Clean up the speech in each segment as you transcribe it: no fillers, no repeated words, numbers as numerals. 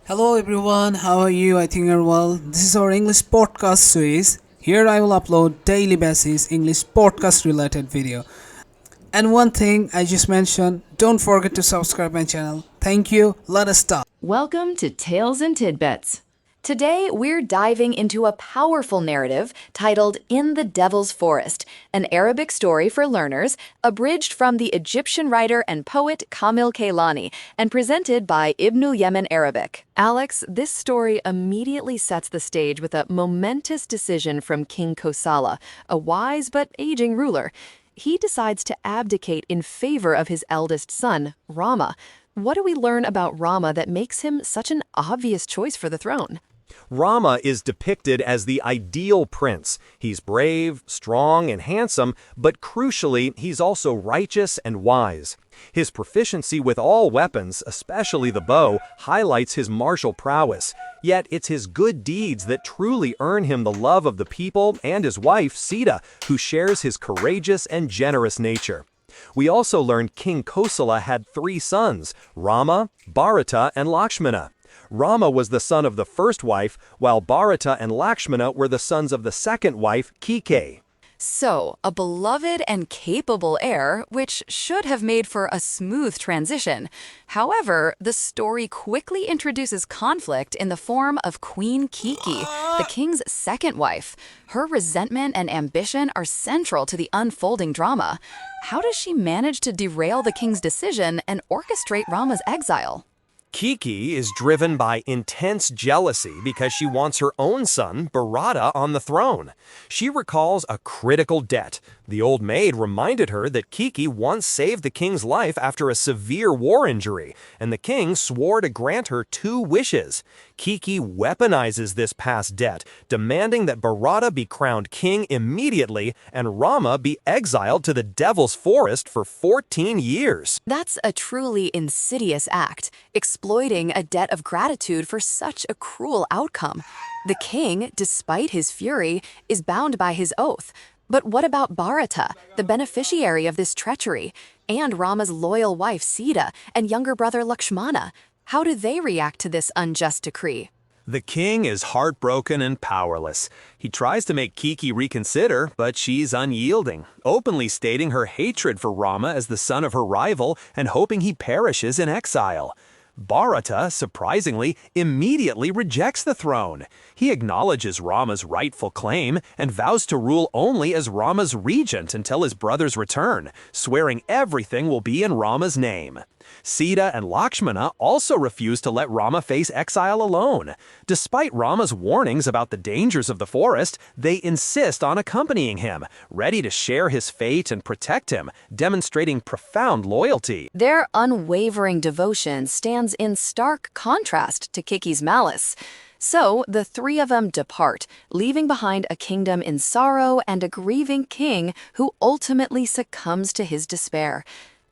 Hello everyone, how are you? I think you're well. This is our English podcast series. Here I will upload daily basis English podcast related video. And one thing I just mentioned, don't forget to subscribe my channel. Thank you. Let us start. Welcome to Tales and Tidbits. Today, we're diving into a powerful narrative titled In the Devil's Forest, an Arabic story for learners, abridged from the Egyptian writer and poet Kamil Kailani, and presented by Ibn Yemen Arabic. Alex, this story immediately sets the stage with a momentous decision from King Kosala, a wise but aging ruler. He decides to abdicate in favor of his eldest son, Rama. What do we learn about Rama that makes him such an obvious choice for the throne? Rama is depicted as the ideal prince. He's brave, strong, and handsome, but crucially, he's also righteous and wise. His proficiency with all weapons, especially the bow, highlights his martial prowess. Yet it's his good deeds that truly earn him the love of the people and his wife, Sita, who shares his courageous and generous nature. We also learned King Kosala had 3 sons, Rama, Bharata, and Lakshmana. Rama was the son of the first wife, while Bharata and Lakshmana were the sons of the second wife, Kike. So, a beloved and capable heir, which should have made for a smooth transition. However, the story quickly introduces conflict in the form of Queen Kiki, the king's second wife. Her resentment and ambition are central to the unfolding drama. How does she manage to derail the king's decision and orchestrate Rama's exile? Kiki is driven by intense jealousy because she wants her own son, Bharata, on the throne. She recalls a critical debt. The old maid reminded her that Kiki once saved the king's life after a severe war injury, and the king swore to grant her 2 wishes. Kiki weaponizes this past debt, demanding that Bharata be crowned king immediately and Rama be exiled to the Devil's Forest for 14 years. That's a truly insidious act, exploiting a debt of gratitude for such a cruel outcome. The king, despite his fury, is bound by his oath. But what about Bharata, the beneficiary of this treachery, and Rama's loyal wife Sita and younger brother Lakshmana? How do they react to this unjust decree? The king is heartbroken and powerless. He tries to make Kiki reconsider, but she's unyielding, openly stating her hatred for Rama as the son of her rival and hoping he perishes in exile. Bharata, surprisingly, immediately rejects the throne. He acknowledges Rama's rightful claim and vows to rule only as Rama's regent until his brother's return, swearing everything will be in Rama's name. Sita and Lakshmana also refuse to let Rama face exile alone. Despite Rama's warnings about the dangers of the forest, they insist on accompanying him, ready to share his fate and protect him, demonstrating profound loyalty. Their unwavering devotion stands in stark contrast to Kiki's malice. So, the 3 of them depart, leaving behind a kingdom in sorrow and a grieving king who ultimately succumbs to his despair.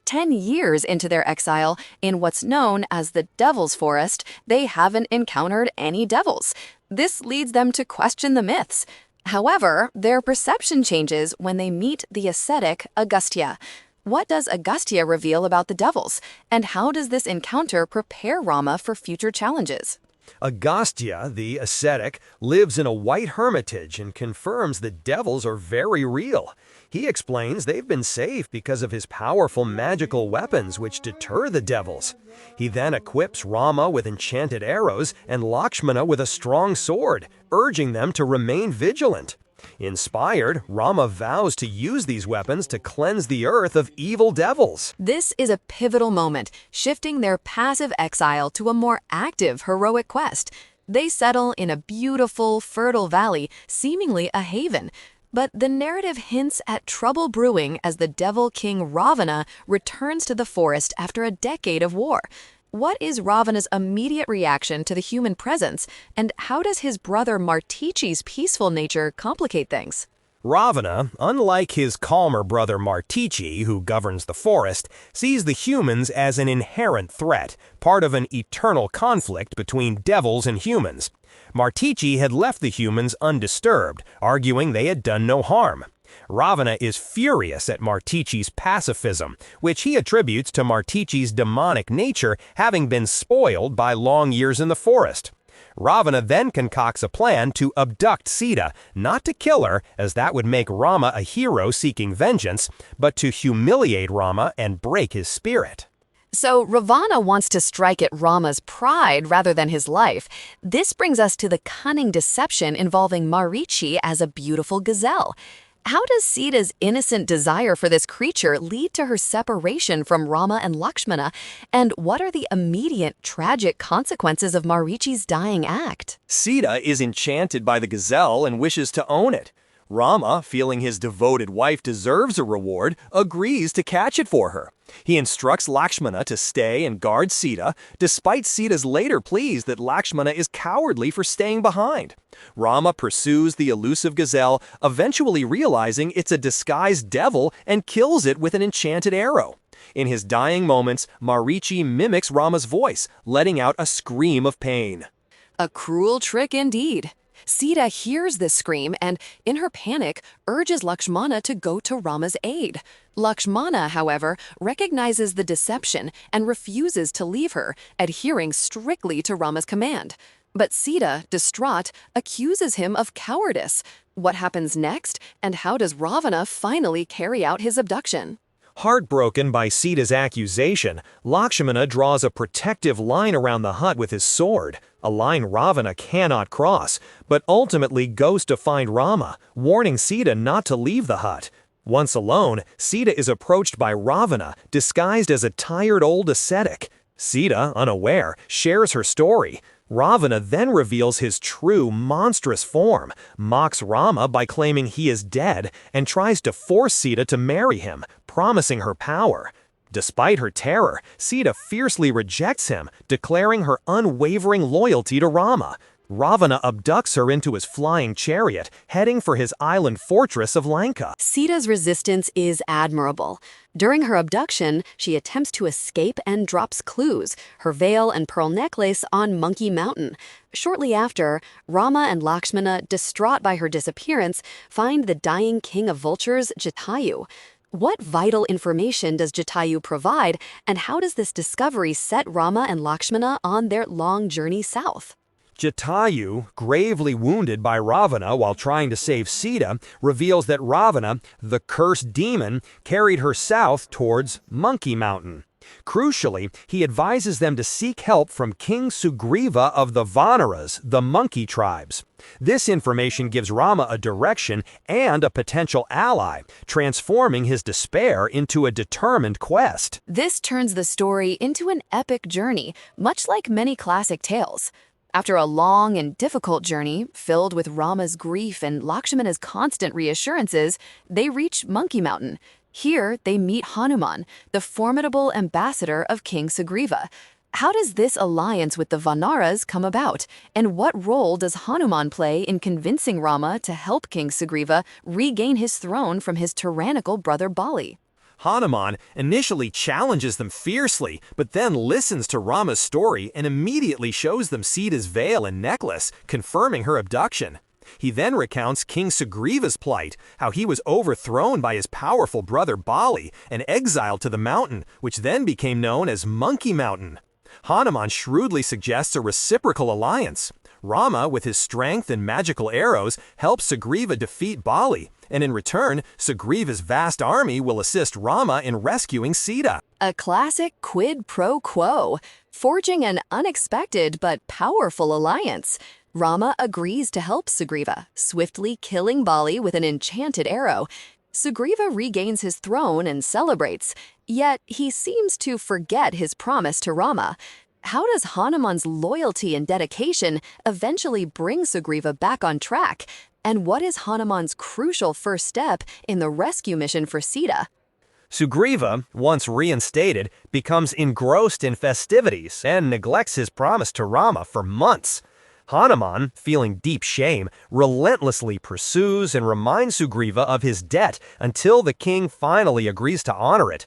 10 years into their exile, in what's known as the Devil's Forest, they haven't encountered any devils. This leads them to question the myths. However, their perception changes when they meet the ascetic Agastya. What does Agastya reveal about the devils, and how does this encounter prepare Rama for future challenges? Agastya, the ascetic, lives in a white hermitage and confirms that devils are very real. He explains they've been safe because of his powerful magical weapons which deter the devils. He then equips Rama with enchanted arrows and Lakshmana with a strong sword, urging them to remain vigilant. Inspired, Rama vows to use these weapons to cleanse the earth of evil devils. This is a pivotal moment, shifting their passive exile to a more active, heroic quest. They settle in a beautiful, fertile valley, seemingly a haven. But the narrative hints at trouble brewing as the devil king Ravana returns to the forest after a decade of war. What is Ravana's immediate reaction to the human presence, and how does his brother Martici's peaceful nature complicate things? Ravana, unlike his calmer brother Martici, who governs the forest, sees the humans as an inherent threat, part of an eternal conflict between devils and humans. Martici had left the humans undisturbed, arguing they had done no harm. Ravana is furious at Martici's pacifism, which he attributes to Martici's demonic nature having been spoiled by long years in the forest. Ravana then concocts a plan to abduct Sita, not to kill her, as that would make Rama a hero seeking vengeance, but to humiliate Rama and break his spirit. So Ravana wants to strike at Rama's pride rather than his life. This brings us to the cunning deception involving Marichi as a beautiful gazelle. How does Sita's innocent desire for this creature lead to her separation from Rama and Lakshmana? And what are the immediate tragic consequences of Marichi's dying act? Sita is enchanted by the gazelle and wishes to own it. Rama, feeling his devoted wife deserves a reward, agrees to catch it for her. He instructs Lakshmana to stay and guard Sita, despite Sita's later pleas that Lakshmana is cowardly for staying behind. Rama pursues the elusive gazelle, eventually realizing it's a disguised devil and kills it with an enchanted arrow. In his dying moments, Marichi mimics Rama's voice, letting out a scream of pain. A cruel trick indeed. Sita hears this scream and, in her panic, urges Lakshmana to go to Rama's aid. Lakshmana, however, recognizes the deception and refuses to leave her, adhering strictly to Rama's command. But Sita, distraught, accuses him of cowardice. What happens next, and how does Ravana finally carry out his abduction? Heartbroken by Sita's accusation, Lakshmana draws a protective line around the hut with his sword, a line Ravana cannot cross, but ultimately goes to find Rama, warning Sita not to leave the hut. Once alone, Sita is approached by Ravana, disguised as a tired old ascetic. Sita, unaware, shares her story. Ravana then reveals his true, monstrous form, mocks Rama by claiming he is dead, and tries to force Sita to marry him, promising her power. Despite her terror, Sita fiercely rejects him, declaring her unwavering loyalty to Rama. Ravana abducts her into his flying chariot, heading for his island fortress of Lanka. Sita's resistance is admirable. During her abduction, she attempts to escape and drops clues, her veil and pearl necklace on Monkey Mountain. Shortly after, Rama and Lakshmana, distraught by her disappearance, find the dying king of vultures, Jatayu. What vital information does Jatayu provide, and how does this discovery set Rama and Lakshmana on their long journey south? Jatayu, gravely wounded by Ravana while trying to save Sita, reveals that Ravana, the cursed demon, carried her south towards Monkey Mountain. Crucially, he advises them to seek help from King Sugriva of the Vanaras, the monkey tribes. This information gives Rama a direction and a potential ally, transforming his despair into a determined quest. This turns the story into an epic journey, much like many classic tales. After a long and difficult journey, filled with Rama's grief and Lakshmana's constant reassurances, they reach Monkey Mountain. Here, they meet Hanuman, the formidable ambassador of King Sugriva. How does this alliance with the Vanaras come about, and what role does Hanuman play in convincing Rama to help King Sugriva regain his throne from his tyrannical brother Bali? Hanuman initially challenges them fiercely, but then listens to Rama's story and immediately shows them Sita's veil and necklace, confirming her abduction. He then recounts King Sugriva's plight, how he was overthrown by his powerful brother Bali and exiled to the mountain, which then became known as Monkey Mountain. Hanuman shrewdly suggests a reciprocal alliance. Rama, with his strength and magical arrows, helps Sugriva defeat Bali, and in return, Sugriva's vast army will assist Rama in rescuing Sita. A classic quid pro quo, forging an unexpected but powerful alliance. Rama agrees to help Sugriva, swiftly killing Bali with an enchanted arrow. Sugriva regains his throne and celebrates, yet he seems to forget his promise to Rama. How does Hanuman's loyalty and dedication eventually bring Sugriva back on track? And what is Hanuman's crucial first step in the rescue mission for Sita? Sugriva, once reinstated, becomes engrossed in festivities and neglects his promise to Rama for months. Hanuman, feeling deep shame, relentlessly pursues and reminds Sugriva of his debt until the king finally agrees to honor it.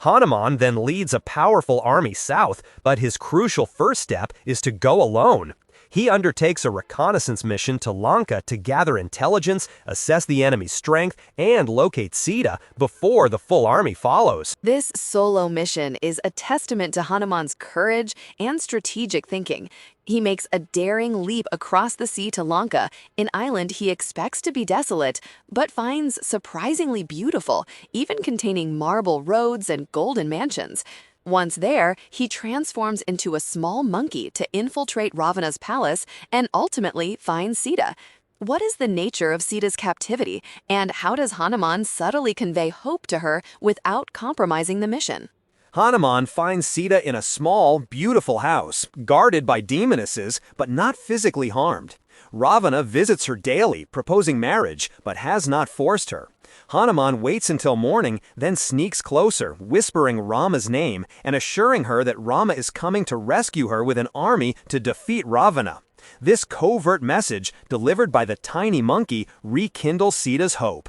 Hanuman then leads a powerful army south, but his crucial first step is to go alone. He undertakes a reconnaissance mission to Lanka to gather intelligence, assess the enemy's strength, and locate Sita before the full army follows. This solo mission is a testament to Hanuman's courage and strategic thinking. He makes a daring leap across the sea to Lanka, an island he expects to be desolate, but finds surprisingly beautiful, even containing marble roads and golden mansions. Once there, he transforms into a small monkey to infiltrate Ravana's palace and ultimately finds Sita. What is the nature of Sita's captivity, and how does Hanuman subtly convey hope to her without compromising the mission? Hanuman finds Sita in a small, beautiful house, guarded by demonesses, but not physically harmed. Ravana visits her daily, proposing marriage, but has not forced her. Hanuman waits until morning, then sneaks closer, whispering Rama's name and assuring her that Rama is coming to rescue her with an army to defeat Ravana. This covert message, delivered by the tiny monkey, rekindles Sita's hope.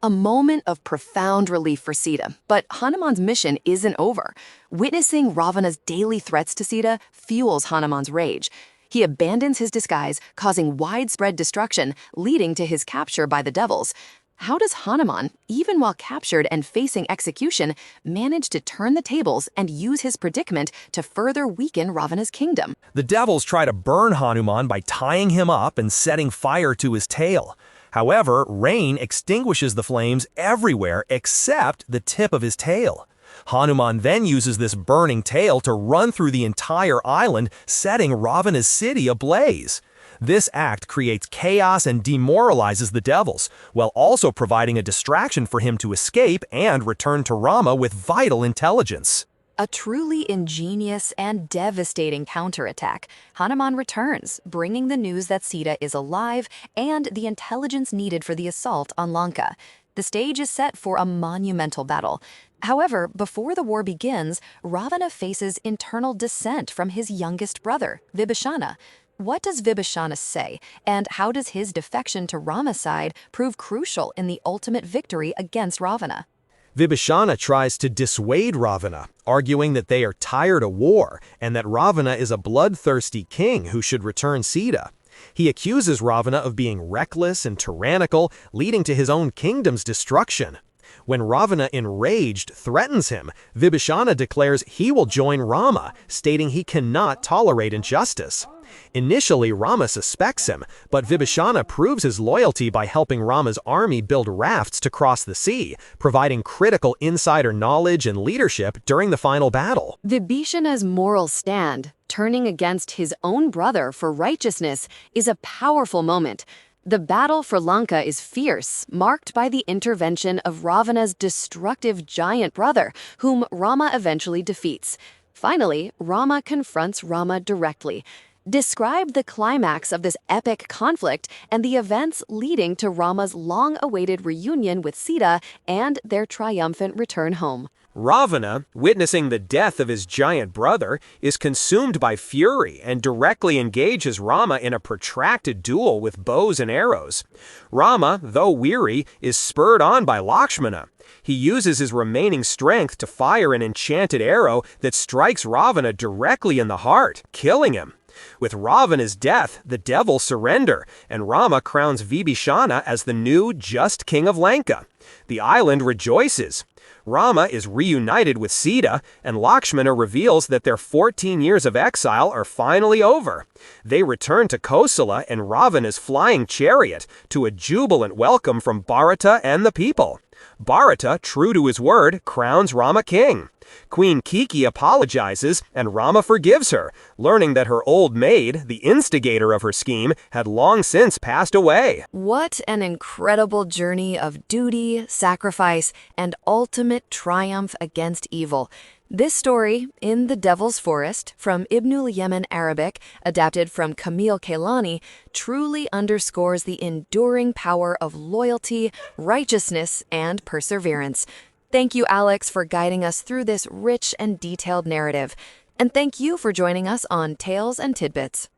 A moment of profound relief for Sita, but Hanuman's mission isn't over. Witnessing Ravana's daily threats to Sita fuels Hanuman's rage. He abandons his disguise, causing widespread destruction, leading to his capture by the devils. How does Hanuman, even while captured and facing execution, manage to turn the tables and use his predicament to further weaken Ravana's kingdom? The devils try to burn Hanuman by tying him up and setting fire to his tail. However, rain extinguishes the flames everywhere except the tip of his tail. Hanuman then uses this burning tail to run through the entire island, setting Ravana's city ablaze. This act creates chaos and demoralizes the devils, while also providing a distraction for him to escape and return to Rama with vital intelligence. A truly ingenious and devastating counterattack, Hanuman returns, bringing the news that Sita is alive and the intelligence needed for the assault on Lanka. The stage is set for a monumental battle. However, before the war begins, Ravana faces internal dissent from his youngest brother, Vibhishana. What does Vibhishana say, and how does his defection to Rama's side prove crucial in the ultimate victory against Ravana? Vibhishana tries to dissuade Ravana, arguing that they are tired of war and that Ravana is a bloodthirsty king who should return Sita. He accuses Ravana of being reckless and tyrannical, leading to his own kingdom's destruction. When Ravana, enraged, threatens him, Vibhishana declares he will join Rama, stating he cannot tolerate injustice. Initially, Rama suspects him, but Vibhishana proves his loyalty by helping Rama's army build rafts to cross the sea, providing critical insider knowledge and leadership during the final battle. Vibhishana's moral stand, turning against his own brother for righteousness, is a powerful moment. The battle for Lanka is fierce, marked by the intervention of Ravana's destructive giant brother, whom Rama eventually defeats. Finally, Rama confronts Rama directly. Describe the climax of this epic conflict and the events leading to Rama's long-awaited reunion with Sita and their triumphant return home. Ravana, witnessing the death of his giant brother, is consumed by fury and directly engages Rama in a protracted duel with bows and arrows. Rama, though weary, is spurred on by Lakshmana. He uses his remaining strength to fire an enchanted arrow that strikes Ravana directly in the heart, killing him. With Ravana's death, the devils surrender, and Rama crowns Vibhishana as the new, just king of Lanka. The island rejoices. Rama is reunited with Sita, and Lakshmana reveals that their 14 years of exile are finally over. They return to Kosala and Ravana's flying chariot to a jubilant welcome from Bharata and the people. Bharata, true to his word, crowns Rama king. Queen Kiki apologizes, and Rama forgives her, learning that her old maid, the instigator of her scheme, had long since passed away. What an incredible journey of duty, sacrifice, and ultimate triumph against evil. This story, In the Devil's Forest, from Ibnul Yemen Arabic, adapted from Camille Kailani, truly underscores the enduring power of loyalty, righteousness, and perseverance. Thank you, Alex, for guiding us through this rich and detailed narrative. And thank you for joining us on Tales and Tidbits.